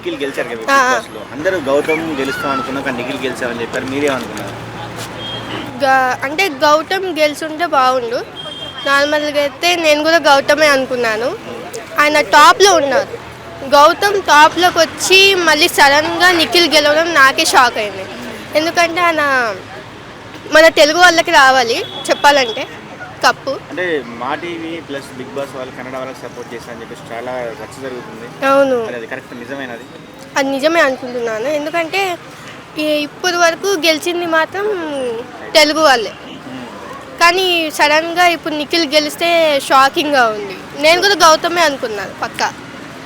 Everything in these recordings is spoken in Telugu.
నిఖిల్ గెలిచారు కదా బిగ్ బాస్ లో. అందరూ గౌతమ్ గెలుస్తాం అనుకున్నా కానీ నిఖిల్ గెలిచామని చెప్పారు. మీరేమనుకున్నారు? అంటే గౌతమ్ గెలుచుంటే బాగుండు. నార్మల్గా అయితే నేను కూడా గౌతమే అనుకున్నాను. ఆయన టాప్లో ఉన్నారు. గౌతమ్ టాప్లోకి వచ్చి మళ్ళీ సడన్గా నిఖిల్ గెలవడం నాకే షాక్ అయింది. ఎందుకంటే ఆయన మన తెలుగు వాళ్ళకి రావాలి చెప్పాలంటే కప్పు. అంటే మా టీవీ ప్లస్ బిగ్ బాస్ వాళ్ళు కన్నడ వాళ్ళకి సపోర్ట్ చేస్తారని చెప్పేసి చాలా రచ్చ జరుగుతుంది. అవును, అది కరెక్ట్ నిజమేనది? అది నిజమే అనుకుంటున్నాను. ఎందుకంటే ఇప్పటి వరకు గెలిచింది మాత్రం తెలుగు వాళ్ళే. కానీ సడన్గా ఇప్పుడు నిఖిల్ గెలిస్తే షాకింగ్గా ఉంది. నేను కూడా గౌతమే అనుకున్నాను పక్కా.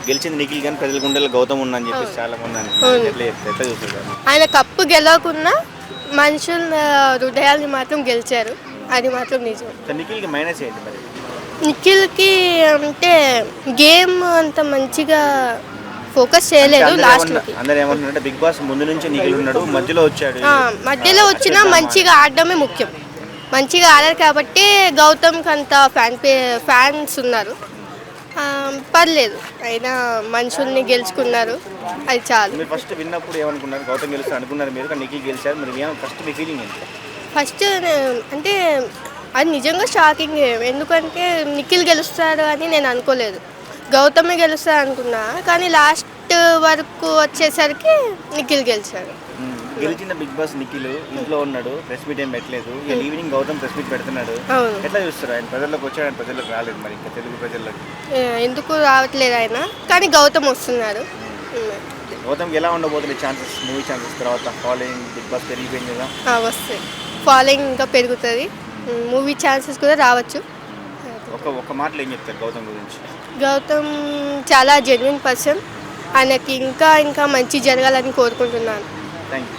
గెలిచింది నిఖిల్ కానీ ప్రజల గుండెల్లో గౌతమ్ ఉందని చెప్పేసి చాలా మంది అనుకుంటున్నారు. ఎట్లా చూస్తారు? ఆయన కప్పు గెలవకున్నా మనుషుల హృదయాల్ని మాత్రం గెలిచారు, అది మాత్రం నిజం. నిఖిల్కి మైనస్ ఏంటి మరి? నిఖిల్కి అంటే గేమ్ అంత మంచిగా ఫోకస్ చేయలేదు లాస్ట్. అందరూ ఏమంటున్నారంటే బిగ్ బాస్ ముందు నుంచి నిఖిల్ ఉన్నాడు, మధ్యలో వచ్చాడు. మధ్యలో వచ్చినా మంచిగా ఆడడమే ముఖ్యం. మంచిగా ఆడారు కాబట్టి గౌతమ్కి అంత ఫ్యాన్స్ ఉన్నారు. పర్లేదు, అయినా మనుషుల్ని గెలుచుకున్నారు, అది చాలు. మీరు ఫస్ట్ విన్నప్పుడు ఏమనుకున్నారు? గౌతమ్ గెలుస్తారు అనుకున్నారు మీరు, కానీ నిఖిల్ గెలిచారు. మీరు ఫస్ట్ మీ ఫీలింగ్ ఏంటి? ఫస్ట్ అంటే అది నిజంగా షాకింగ్. ఎందుకంటే నిఖిల్ గెలుస్తాడు అని నేను అనుకోలేదు. గౌతమే గెలుస్తాడు అనుకున్నా, కానీ లాస్ట్ వరకు వచ్చేసరికి నిఖిల్ గెలిచాడు. గెలిచిన బిగ్ బాస్ నిఖిల్ ఇంట్లో ఉన్నాడు, ప్రెస్ మీట్ ఏం పెట్టలేదు. ఈవినింగ్ గౌతమ్ ప్రెస్ మీట్ పెడుతున్నాడు. ఎట్లా చూస్తారు? ఆయన ప్రజల్లోకి వచ్చాడు, ఆయన ప్రజల్లోకి రాలేదు. మరి ఇంకా తెలుగు ప్రజల్లోకి ఎందుకు రావట్లేదు ఆయన? కానీ గౌతమ్ వస్తున్నారు. గౌతమ్కి ఎలా ఉండబోతుంది ఛాన్సెస్? మూవీ ఛాన్సెస్ తర్వాత ఫాలోయింగ్ బిగ్ బాస్ పెరిగిపోయింది కదా, వస్తాయి. ఫాలోయింగ్ ఇంకా పెరుగుతుంది, మూవీ ఛాన్సెస్ కూడా రావచ్చు. ఒక మాటలు ఏం చెప్తారు గౌతమ్ గురించి? గౌతమ్ చాలా జెన్యున్ పర్సన్. ఆయనకి ఇంకా ఇంకా మంచి జరగాలని కోరుకుంటున్నాను. Thank you.